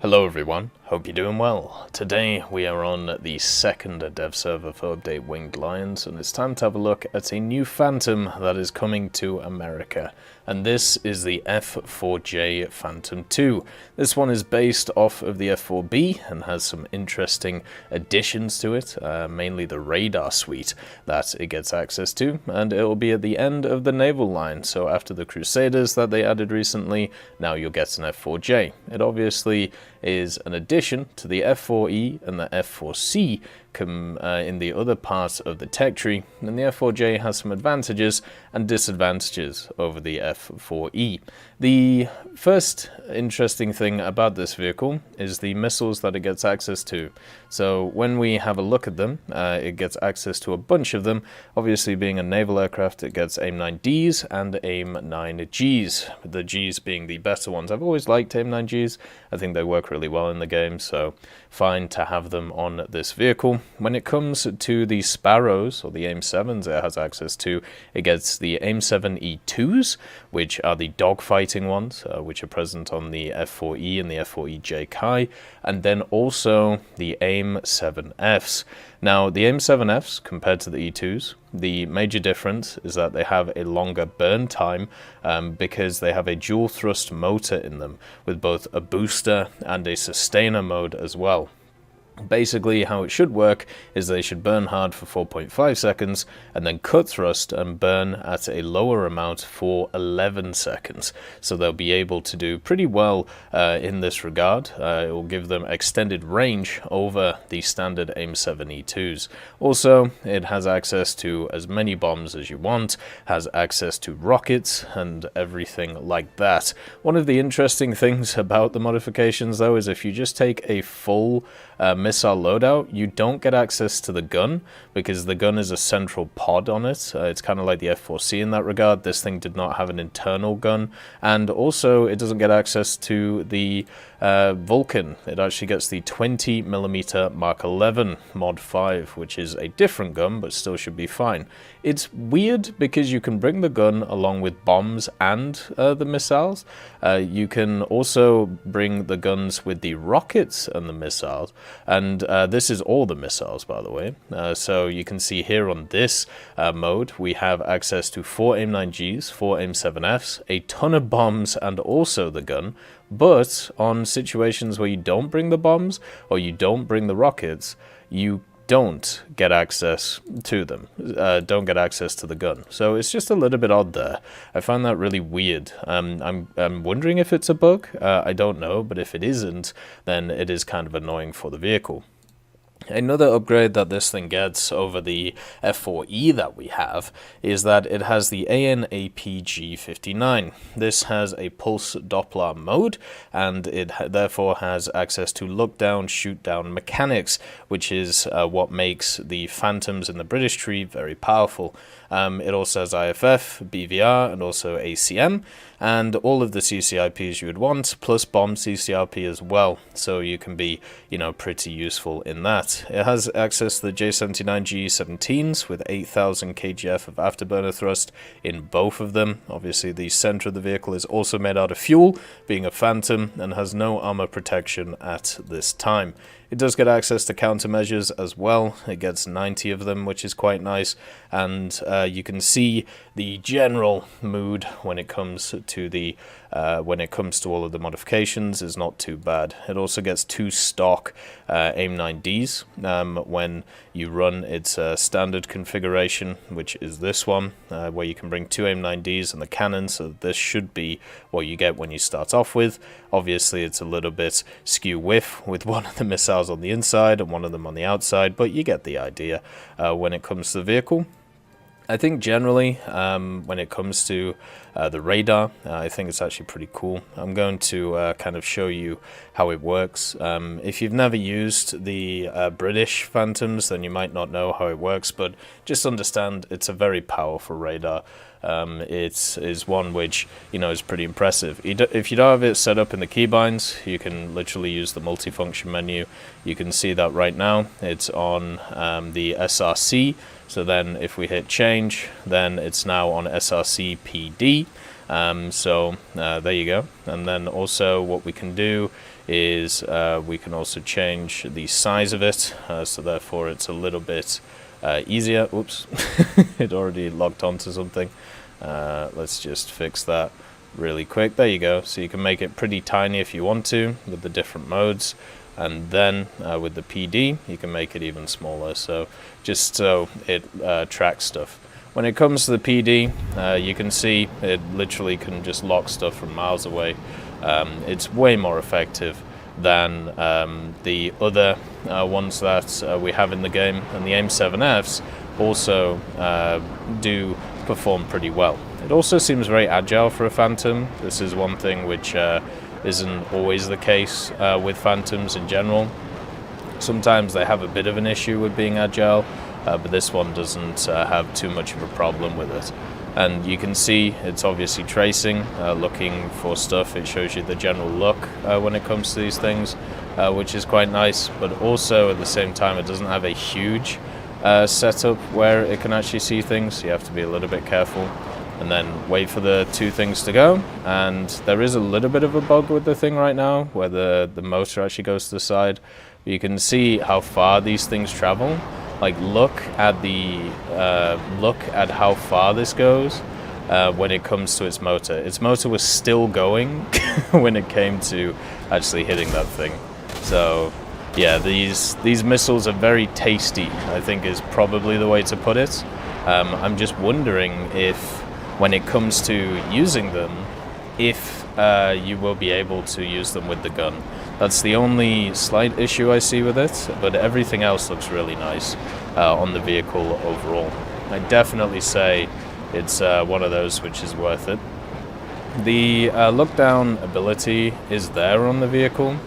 Hello everyone, hope you're doing well. Today we are on the second dev server for Update Winged Lions, and it's time to have a look at a new Phantom that is coming to America. And this is the F-4J Phantom II. This one is based off of the F-4B and has some interesting additions to it, mainly the radar suite that it gets access to, and it will be at the end of the naval line. So after the Crusaders that they added recently, now you'll get an F-4J. It obviously is an addition to the F-4E and the F-4C in the other parts of the tech tree, and the F-4J has some advantages and disadvantages over the F-4E. The first interesting thing about this vehicle is the missiles that it gets access to. So when we have a look at them, it gets access to a bunch of them. Obviously, being a naval aircraft, it gets AIM-9Ds and AIM-9Gs, the Gs being the better ones. I've always liked AIM-9Gs. I think they work really well in the game, so fine to have them on this vehicle. When it comes to the Sparrows, or the AIM-7s it has access to, it gets the AIM-7E2s, which are the dogfighting ones, which are present on the F-4E and the F-4EJ Kai, and then also the AIM-7Fs. Now, the AIM-7Fs, compared to the E2s, the major difference is that they have a longer burn time because they have a dual thrust motor in them, with both a booster and a sustainer mode as well. Basically, how it should work is they should burn hard for 4.5 seconds and then cut thrust and burn at a lower amount for 11 seconds. So they'll be able to do pretty well in this regard. It will give them extended range over the standard AIM-7E2s. Also, it has access to as many bombs as you want, has access to rockets and everything like that. One of the interesting things about the modifications, though, is if you just take a full missile loadout, you don't get access to the gun because the gun is a central pod on it. It's kind of like the F-4C in that regard. This thing did not have an internal gun, and also it doesn't get access to the Vulcan. It actually gets the 20mm Mark 11 Mod 5, which is a different gun, but still should be fine. It's weird because you can bring the gun along with bombs and the missiles. You can also bring the guns with the rockets and the missiles, and this is all the missiles, by the way. So you can see here on this mode, we have access to 4 AIM-9Gs, 4 AIM-7Fs, a ton of bombs, and also the gun. But on situations where you don't bring the bombs or you don't bring the rockets, you don't get access to them, don't get access to the gun. So it's just a little bit odd there. I find that really weird. I'm wondering if it's a bug. I don't know, but if it isn't, then it is kind of annoying for the vehicle. Another upgrade that this thing gets over the F-4E that we have is that it has the AN/APG-59. This has a pulse Doppler mode, and it therefore has access to look down, shoot down mechanics, which is what makes the Phantoms in the British tree very powerful. It also has IFF, BVR, and also ACM, and all of the CCIPs you would want, plus bomb CCRP as well, so you can be, pretty useful in that. It has access to the J79G17s with 8,000 kgf of afterburner thrust in both of them. Obviously, the center of the vehicle is also made out of fuel, being a Phantom, and has no armor protection at this time. It does get access to countermeasures as well. It gets 90 of them, which is quite nice, and you can see the general mood when it comes to the all of the modifications is not too bad. It also gets 2 stock AIM-9Ds when you run its standard configuration, which is this one, where you can bring 2 AIM-9Ds and the cannon, so this should be what you get when you start off with. Obviously, it's a little bit skew-whiff with one of the missiles on the inside and one of them on the outside, but you get the idea when it comes to the vehicle. I think generally, when it comes to the radar, I think it's actually pretty cool. I'm going to kind of show you how it works. If you've never used the British Phantoms, then you might not know how it works, but just understand it's a very powerful radar. It is one which, is pretty impressive. If you don't have it set up in the keybinds, you can literally use the multifunction menu. You can see that right now it's on the SRC. So then if we hit change, then it's now on SRC PD. So there you go. And then also what we can do is we can also change the size of it, so therefore it's a little bit easier. Oops, it already locked onto something. Let's just fix that really quick. There you go. So you can make it pretty tiny if you want to with the different modes, and then with the PD you can make it even smaller, so just so it tracks stuff. When it comes to the PD, you can see it literally can just lock stuff from miles away. It's way more effective than the other ones that we have in the game, and the AIM-7Fs also do perform pretty well. It also seems very agile for a Phantom. This is one thing which isn't always the case with Phantoms in general. Sometimes they have a bit of an issue with being agile, but this one doesn't have too much of a problem with it. And you can see it's obviously tracing, looking for stuff. It shows you the general look when it comes to these things, which is quite nice, but also at the same time it doesn't have a huge setup where it can actually see things, so you have to be a little bit careful and then wait for the two things to go. And there is a little bit of a bug with the thing right now where the motor actually goes to the side, but you can see how far these things travel. Like look at how far this goes when it comes to its motor. Its motor was still going when it came to actually hitting that thing. So yeah, these missiles are very tasty, I think is probably the way to put it. I'm just wondering if when it comes to using them, if you will be able to use them with the gun. That's the only slight issue I see with it, but everything else looks really nice on the vehicle overall. I definitely say it's one of those which is worth it. The look down ability is there on the vehicle.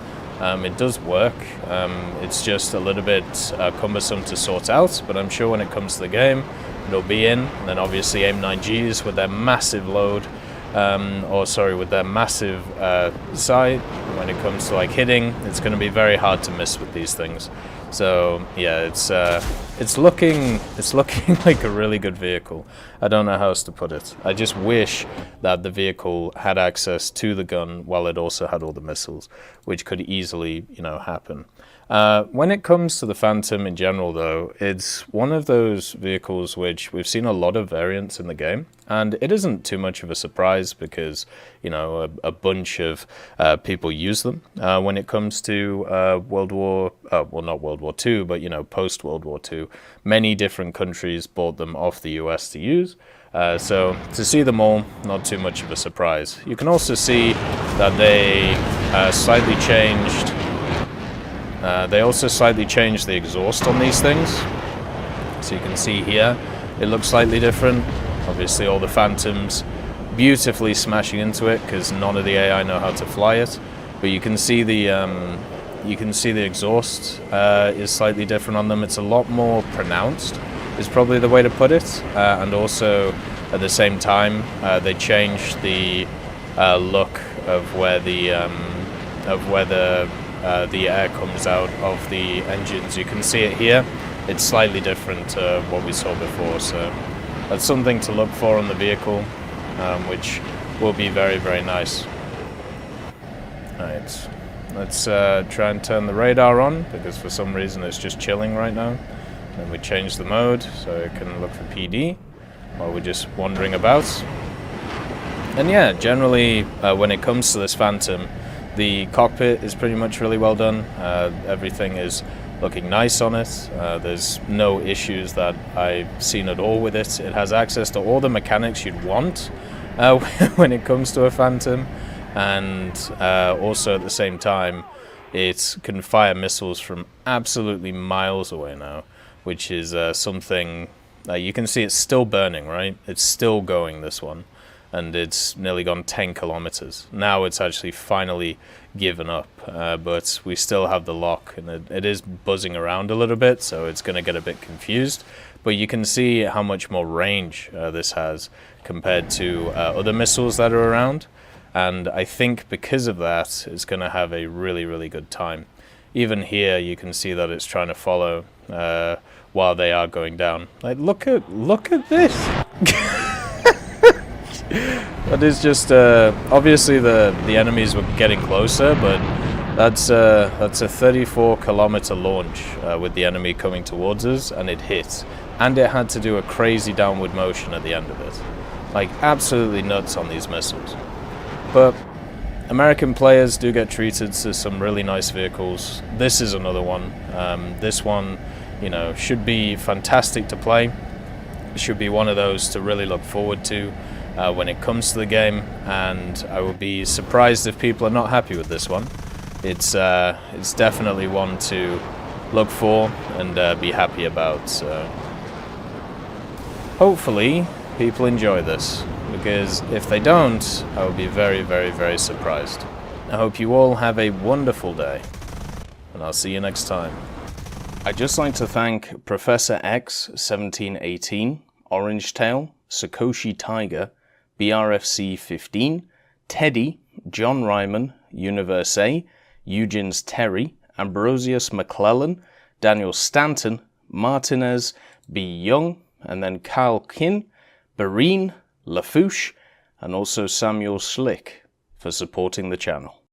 It does work. It's just a little bit cumbersome to sort out, but I'm sure when it comes to the game, it'll be in. And then obviously AIM-9Gs with their massive load, with their massive sight, when it comes to like hitting, it's going to be very hard to miss with these things. So yeah, it's looking like a really good vehicle. I don't know how else to put it. I just wish that the vehicle had access to the gun while it also had all the missiles, which could easily, happen. When it comes to the Phantom in general, though, it's one of those vehicles which we've seen a lot of variants in the game, and it isn't too much of a surprise because, a bunch of people use them. When it comes to not World War II, but, post-World War II, many different countries bought them off the US to use. So to see them all, not too much of a surprise. You can also see that they slightly changed. They also slightly changed the exhaust on these things. So you can see here, it looks slightly different. Obviously all the Phantoms beautifully smashing into it because none of the AI know how to fly it. But you can see the exhaust is slightly different on them. It's a lot more pronounced, is probably the way to put it. And also at the same time, they changed the look of where the air comes out of the engines. You can see it here. It's slightly different to what we saw before, so that's something to look for on the vehicle, which will be very, very nice. Alright, let's try and turn the radar on, because for some reason it's just chilling right now. Then we change the mode so it can look for PD while we're just wandering about. And yeah, generally when it comes to this Phantom, the cockpit is pretty much really well done. Everything is looking nice on it. There's no issues that I've seen at all with it. It has access to all the mechanics you'd want when it comes to a Phantom, and also at the same time it can fire missiles from absolutely miles away now, which is something you can see. It's still burning, right? It's still going, this one. And it's nearly gone 10 kilometers. Now it's actually finally given up, but we still have the lock, and it is buzzing around a little bit, so it's going to get a bit confused. But you can see how much more range this has compared to other missiles that are around, and I think because of that, it's going to have a really, really good time. Even here, you can see that it's trying to follow while they are going down. Like, look at this. That is just obviously the enemies were getting closer, but That's a 34-kilometer launch with the enemy coming towards us, and it hit. And it had to do a crazy downward motion at the end of it. Like, absolutely nuts on these missiles. But American players do get treated to some really nice vehicles. This is another one. This one, you know, should be fantastic to play. It should be one of those to really look forward to when it comes to the game, and I would be surprised if people are not happy with this one. It's definitely one to look for and be happy about. So hopefully people enjoy this, because if they don't, I will be very, very, very surprised. I hope you all have a wonderful day, and I'll see you next time. I'd just like to thank Professor X 1718, Orange Tail, Sakoshi Tiger, BRFC 15, Teddy, John Ryman, Universe A, Eugens Terry, Ambrosius McClellan, Daniel Stanton, Martinez, B. Young, and then Kyle Kin, Bareen, Lafouche, and also Samuel Slick for supporting the channel.